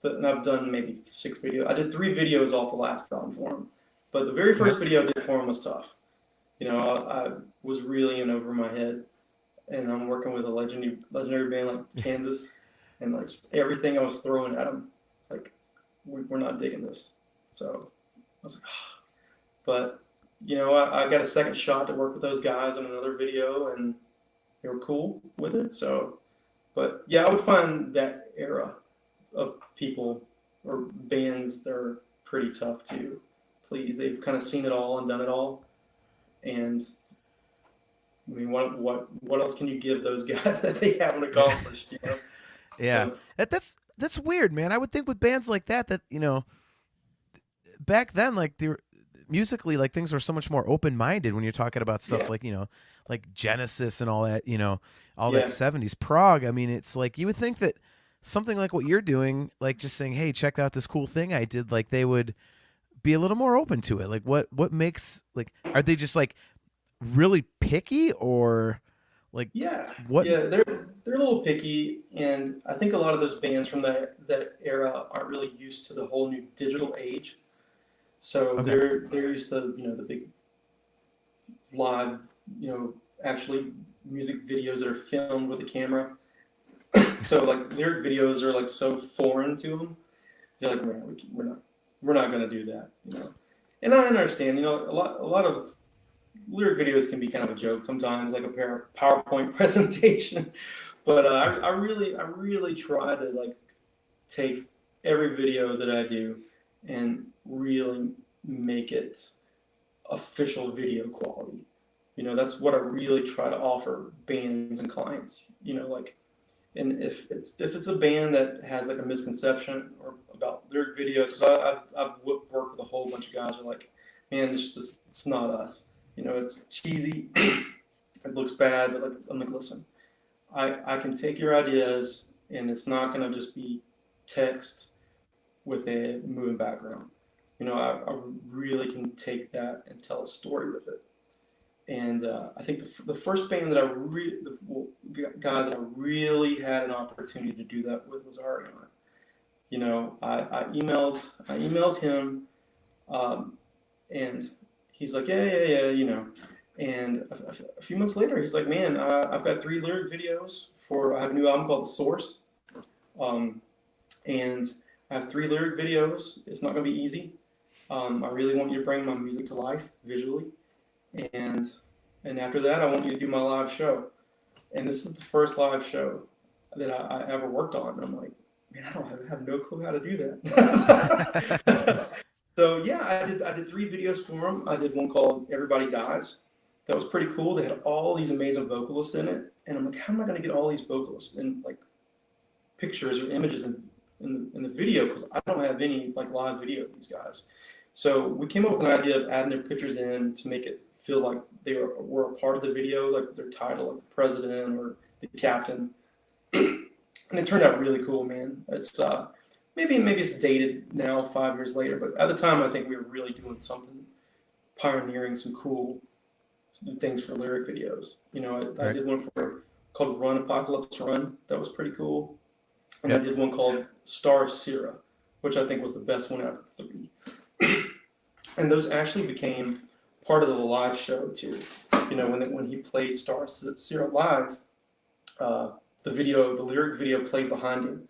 and I've done maybe 6 videos. I did 3 videos off the last album for him, but the very first video I did for him was tough. I was really in over my head. And I'm working with a legendary band like Kansas, and like just everything I was throwing at them, it's like, we're not digging this. So I was like, oh. But I got a second shot to work with those guys on another video, and they were cool with it. So, but yeah, I would find that era of people or bands that are pretty tough to please. They've kind of seen it all and done it all, and I mean, what else can you give those guys that they haven't accomplished? Yeah, that's weird, man. I would think with bands like that back then, like they were musically, like things were so much more open minded when you're talking about stuff like like Genesis and all that, all that 70s prog. I mean, it's like you would think that something like what you're doing, like just saying, "Hey, check out this cool thing I did," like they would be a little more open to it. Like what makes, like, are they just like really picky, or like what? Yeah, they're a little picky, and I think a lot of those bands from that era aren't really used to the whole new digital age. So they're used to the big live actually music videos that are filmed with a camera. So like lyric videos are like so foreign to them. They're like, man, we're not gonna do that, And I understand, a lot of lyric videos can be kind of a joke sometimes, like a PowerPoint presentation. But I really try to like take every video that I do and really make it official video quality. That's what I really try to offer bands and clients. Like And if it's a band that has like a misconception or about lyric videos, because I've worked with a whole bunch of guys who are like, man, it's not us. It's cheesy, it looks bad, but like I'm like, listen, I can take your ideas, and it's not gonna just be text with a moving background. I really can take that and tell a story with it. And I think the first band that guy that I really had an opportunity to do that with was Ariana. I emailed him, and he's like, yeah. And a few months later, he's like, man, I've got 3 lyric videos I have a new album called The Source, and I have 3 lyric videos. It's not going to be easy. I really want you to bring my music to life visually, and after that, I want you to do my live show. And this is the first live show that I ever worked on. And I'm like, man, I have no clue how to do that. So yeah, I did 3 videos for them. I did one called Everybody Dies. That was pretty cool. They had all these amazing vocalists in it, and I'm like, how am I going to get all these vocalists in like pictures or images in the video, because I don't have any like live video of these guys. So we came up with an idea of adding their pictures in to make it feel like they were a part of the video, like their title, like the president or the captain. And it turned out really cool, man. It's maybe it's dated now 5 years later, but at the time I think we were really doing something, pioneering some cool things for lyric videos. I did one called Run Apocalypse Run. That was pretty cool. And I did one called Star of Sierra, which I think was the best one out of the 3. And those actually became part of the live show too. When he played Star of Sierra live, the lyric video played behind him.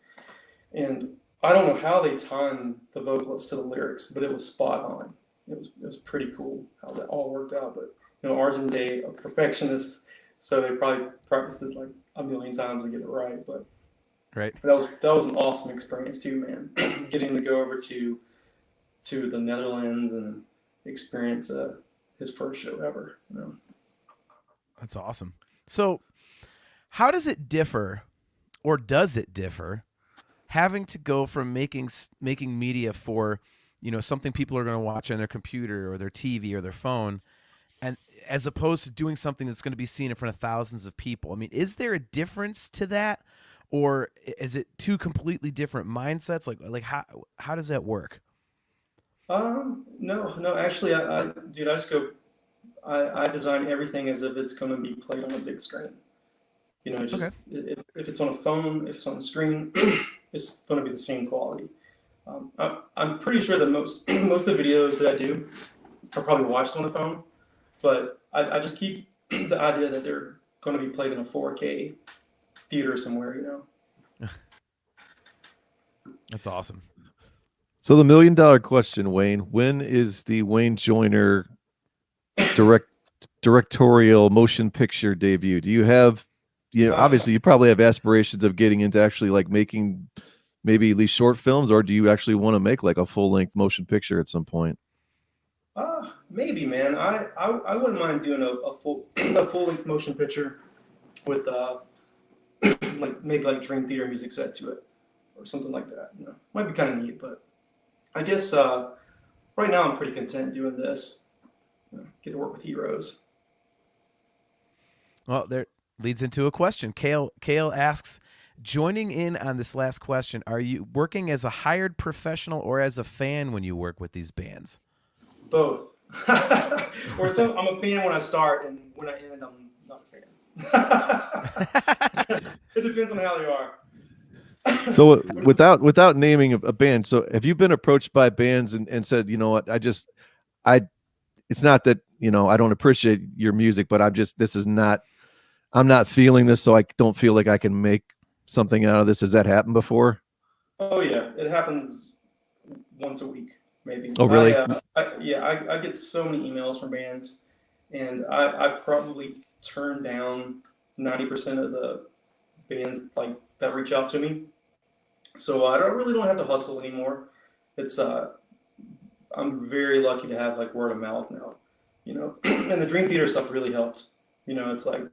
And I don't know how they timed the vocalist to the lyrics, but it was spot on. It was pretty cool how that all worked out. But Arjun's a perfectionist, so they probably practiced it like a million times to get it right. But right, that was an awesome experience too, man. Getting to go over to the Netherlands and experience his first show ever. That's awesome. So, how does it differ, or does it differ, having to go from making media for something people are going to watch on their computer or their TV or their phone, and as opposed to doing something that's going to be seen in front of thousands of people? I mean, is there a difference to that, or is it 2 completely different mindsets? Like how does that work? No, actually, I just go. I design everything as if it's going to be played on a big screen. Just if it's on a phone, if it's on the screen, it's going to be the same quality. I'm pretty sure that most of the videos that I do are probably watched on the phone, but I just keep the idea that they're going to be played in a 4K theater somewhere. That's awesome. So the $1 million question, Wayne, when is the Wayne Joyner directorial motion picture debut? Do you have, obviously you probably have aspirations of getting into actually like making maybe these short films, or do you actually want to make like a full-length motion picture at some point? Maybe, man. I wouldn't mind doing a full-length motion picture with like maybe like Dream Theater music set to it or something like that. Might be kind of neat, but I guess right now I'm pretty content doing this. Get to work with heroes. Well, there leads into a question. Kale asks, joining in on this last question, are you working as a hired professional or as a fan when you work with these bands? Both. I'm a fan when I start, and when I end, I'm not a fan. It depends on how they are. So without naming a band, so have you been approached by bands and said, you know what, it's not that, I don't appreciate your music, but I'm not feeling this, so I don't feel like I can make something out of this. Has that happened before? Oh yeah, it happens once a week, maybe. Oh really? I get so many emails from bands, and I probably turn down 90% of the bands like that reach out to me. So I really don't have to hustle anymore. It's I'm very lucky to have like word of mouth now, and the Dream Theater stuff really helped. It's like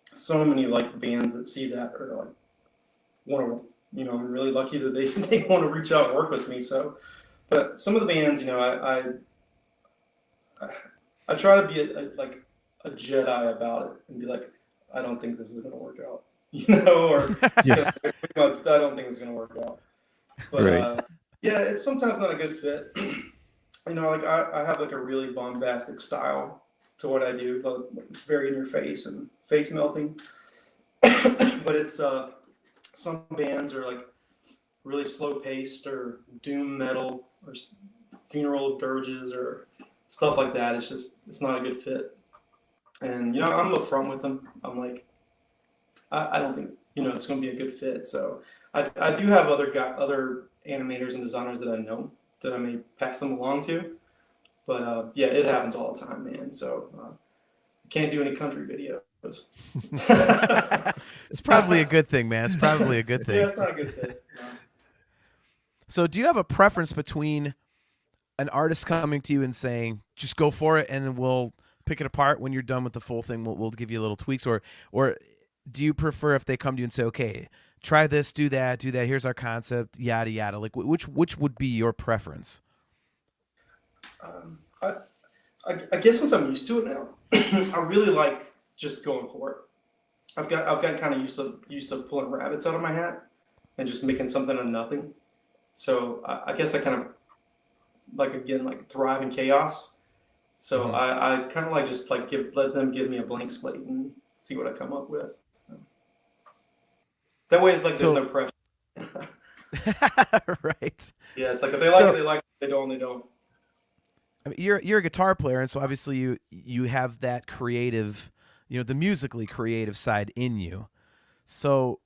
so many like bands that see that are like, want to, I'm really lucky that they, they want to reach out and work with me. So, but some of the bands, I try to be like a Jedi about it and be like, I don't think this is going to work out, or Yeah. I don't think it's going to work out. But Right. yeah, it's sometimes not a good fit. Like I have like a really bombastic style to what I do. Like, it's very in your face and face melting. But it's some bands are like really slow paced or doom metal or funeral dirges or stuff like that. It's not a good fit. And I'm upfront with them. I'm like, I don't think it's going to be a good fit. So I do have other animators and designers that I know that I may pass them along to. But yeah, it happens all the time, man. So can't do any country videos. It's probably a good thing, man. It's probably a good thing. Yeah, it's not a good fit. No. So do you have a preference between an artist coming to you and saying, just go for it, and then we'll pick it apart when you're done with the full thing, we'll give you little tweaks, or do you prefer if they come to you and say, okay, try this, do that, here's our concept, yada yada, like which would be your preference? I guess since I'm used to it now, I really like just going for it. I've got kind of used to pulling rabbits out of my hat and just making something out of nothing. So I guess I kind of like thrive in chaos. So I kind of like just like let them give me a blank slate and see what I come up with. That way, it's like there's no pressure. Right. Yeah, it's like if they like it, they like it. If they don't, they don't. I mean, you're a guitar player, and so obviously you have that creative, the musically creative side in you. So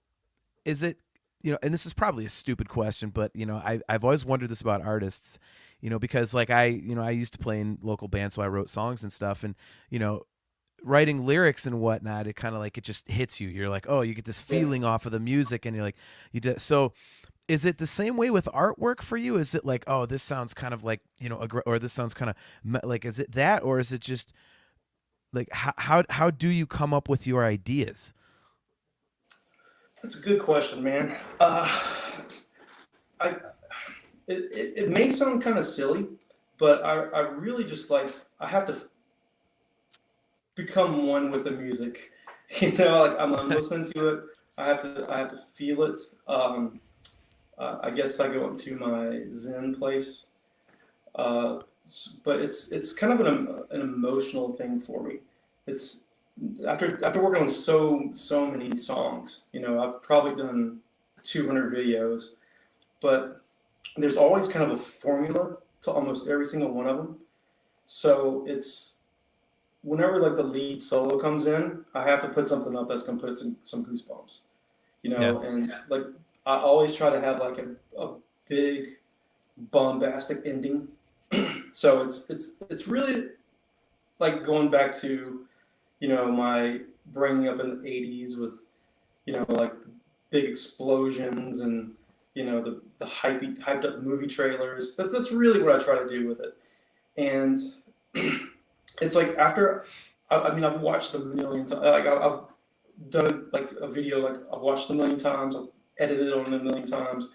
is it, and this is probably a stupid question, but I've always wondered this about artists, because like I used to play in local bands, so I wrote songs and stuff, and writing lyrics and whatnot, it kind of like it just hits you. You're like, oh, you get this feeling off of the music, and you're like, so. Is it the same way with artwork for you? Is it like, oh, this sounds kind of like, or this sounds kind of like, is it that, or is it just like, how do you come up with your ideas? That's a good question, man. It may sound kind of silly, but I really just like, I have to become one with the music. Like I'm listening to it. I have to feel it. I guess I go up to my Zen place, but it's kind of an emotional thing for me. It's after working on so many songs. I've probably done 200 videos, but there's always kind of a formula to almost every single one of them. So it's whenever like the lead solo comes in, I have to put something up that's gonna put some goosebumps. And like. I always try to have like a big bombastic ending. So it's really like going back to, my bringing up in the 80s with, like the big explosions and, the hyped up movie trailers. That's really what I try to do with it. And it's like after, I've watched a million times, like I've done like a video, like I've watched a million times, I've edited on a million times,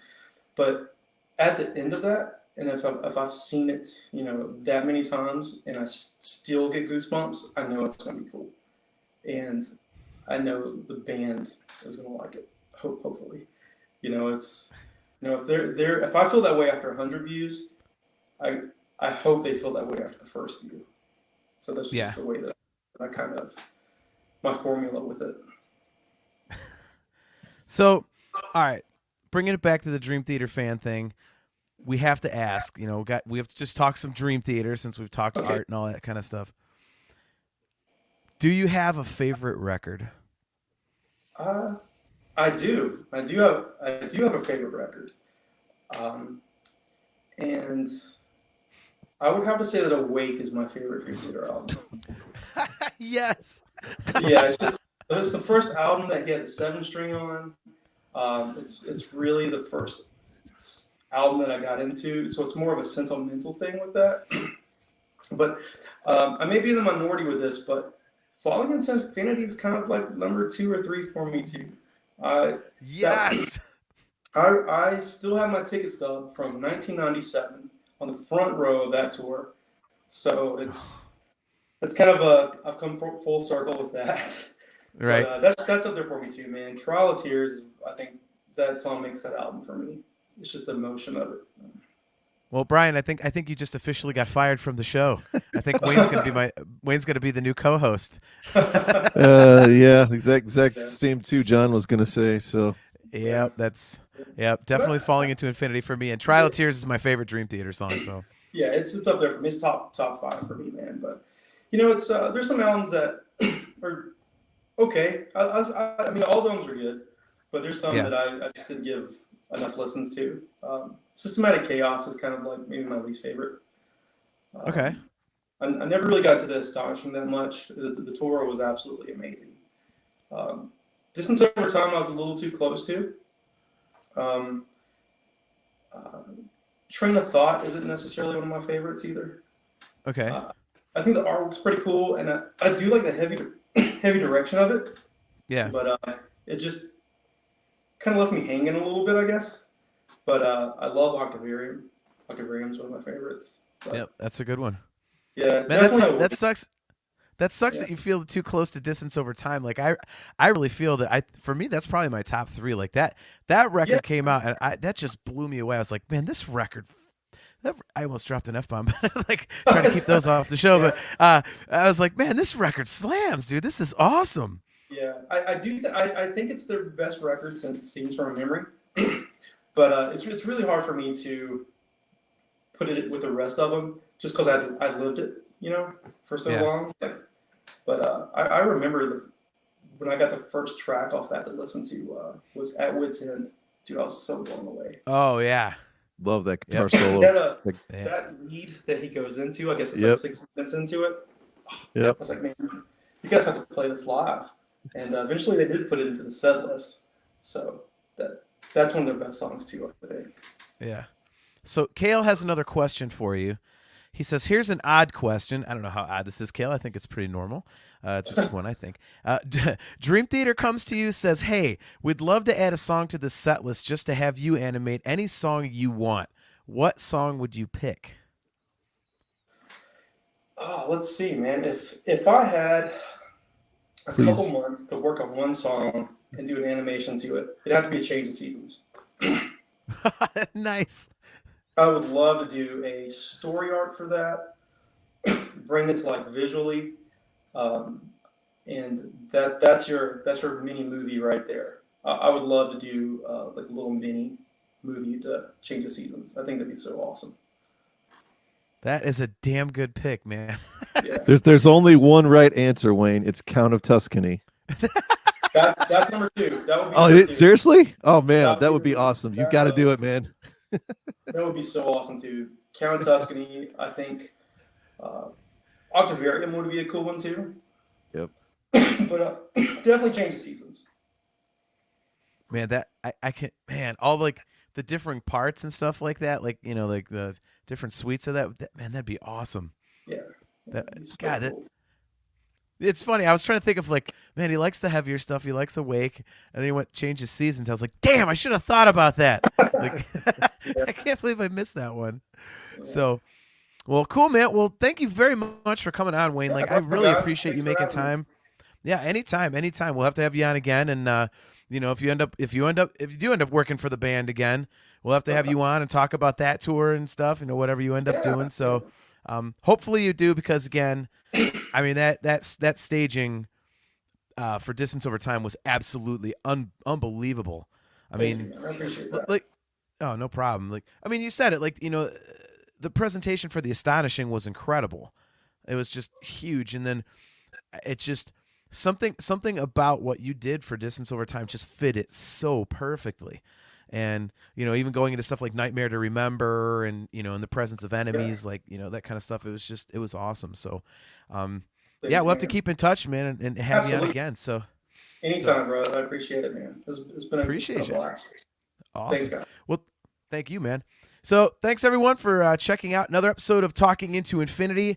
but at the end of that, and if I've seen it, that many times, and I still get goosebumps, I know it's gonna be cool, and I know the band is gonna like it. Hopefully, it's, if I feel that way after 100 views, I hope they feel that way after the first view. So that's just the way that I kind of my formula with it. So. All right, bringing it back to the Dream Theater fan thing, we have to ask. We have to just talk some Dream Theater since we've talked art and all that kind of stuff. Do you have a favorite record? I do. I do have a favorite record, and I would have to say that Awake is my favorite Dream Theater album. Yes. Yeah, it's the first album that he had the 7-string on. It's really the first album that I got into, so it's more of a sentimental thing with that. But I may be in the minority with this, but Falling into Infinity is kind of like number 2 or 3 for me too. Yes. I still have my ticket stub from 1997 on the front row of that tour. So it's kind of I've come full circle with that. Right. But that's up there for me too, man. Trial of Tears, I think that song makes that album for me. It's just the emotion of it. Well, Brian, I think you just officially got fired from the show. I think Wayne's gonna be the new co-host. Yeah, exact same too. John was gonna say so. Yep, definitely falling into infinity for me. And Trial of Tears is my favorite Dream Theater song. So Yeah, it's up there for me. It's top 5 for me, man. But it's there's some albums that are okay. I mean, all of them are good, but there's some that I just didn't give enough listens to. Systematic Chaos is kind of like maybe my least favorite. Okay. I never really got to the Astonishing that much. The tour was absolutely amazing. Distance Over Time I was a little too close to. Train of Thought isn't necessarily one of my favorites either. Okay. I think the artwork's pretty cool, and I do like the heavy direction of it. Yeah. But it just kind of left me hanging a little bit, I guess. But I love Octavarium. Octavarium's one of my favorites. Yep, that's a good one. Yeah, man, that sucks. That sucks that you feel too close to Distance Over Time. Like I really feel that for me that's probably my top 3. Like that record came out and that just blew me away. I was like, man, this record. I almost dropped an F-bomb, like trying to keep those off the show. But I was like, man, this record slams, dude. This is awesome. Yeah, I do. I think it's their best record since Scenes from a Memory. But it's really hard for me to put it with the rest of them, just because I lived it, for so long. But I remember when I got the first track off that to listen to was At Wit's End. Dude, I was so blown away. Oh yeah, love that guitar solo. That lead that he goes into, I guess it's like 6 minutes into it. I was like, man, you guys have to play this live. And eventually they did put it into the set list. So that's one of their best songs too, I think. Yeah. So Kale has another question for you. He says, here's an odd question. I don't know how odd this is, Kale. I think it's pretty normal. It's a good one, I think. Dream Theater comes to you, says, hey, we'd love to add a song to the set list just to have you animate any song you want. What song would you pick? Oh, let's see, man. If I had a couple months to work on one song and do an animation to it, it'd have to be a Change of Seasons. Nice. I would love to do a story arc for that, bring it to life visually, and that's your mini movie right there. I would love to do like a little mini movie to Change of Seasons. I think that'd be so awesome. That is a damn good pick, man. Yes. There's only one right answer, Wayne. It's Count of Tuscany. That's number 2. That would be seriously? Oh man, that would be awesome. You got to do it, man. That would be so awesome too. Count of Tuscany, I think. Octavarium would be a cool one too. Yep. But definitely Change of Seasons. Man, that I can. Man, all like the differing parts and stuff like that. Like like the different suites of that. Man, that'd be awesome. Yeah. Cool. It's funny. I was trying to think of like, man, he likes the heavier stuff. He likes Awake, and then he went Change of Seasons. I was like, damn, I should have thought about that. Like, I can't believe I missed that one. Yeah. So, well, cool, man. Well, thank you very much for coming on, Wayne. Like, I really appreciate you making time. Yeah, anytime. We'll have to have you on again, and if you do end up working for the band again, we'll have to have you on and talk about that tour and stuff. Whatever you end up doing. So, hopefully you do, because again, I mean that staging for Distance Over Time was absolutely unbelievable. I mean, I appreciate that. Like, oh, no problem. Like, I mean, you said it. Like, the presentation for The Astonishing was incredible. It was just huge, and then it just something about what you did for Distance Over Time just fit it so perfectly. And even going into stuff like Nightmare to Remember, and In the Presence of Enemies, like that kind of stuff. It was awesome. So, we'll have to keep in touch, man, and have you on again. So, anytime, bro. I appreciate it, man. It's been a blast. Awesome. Thanks, guys. Well, thank you, man. So thanks everyone for checking out another episode of Talking Into Infinity.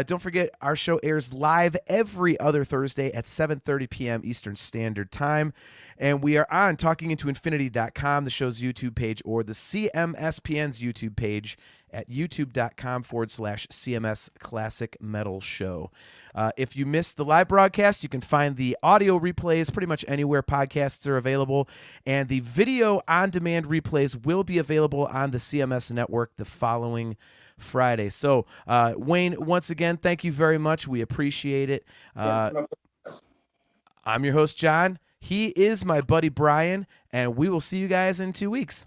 Don't forget our show airs live every other Thursday at 7:30 p.m. Eastern Standard Time. And we are on talkingintoinfinity.com, the show's YouTube page, or the CMSPN's YouTube page at youtube.com/CMS Classic Metal Show. If you missed the live broadcast, you can find the audio replays pretty much anywhere podcasts are available. And the video on-demand replays will be available on the CMS network the following Friday. So, Wayne, once again, thank you very much. We appreciate it. I'm your host, John. He is my buddy, Brian, and we will see you guys in 2 weeks.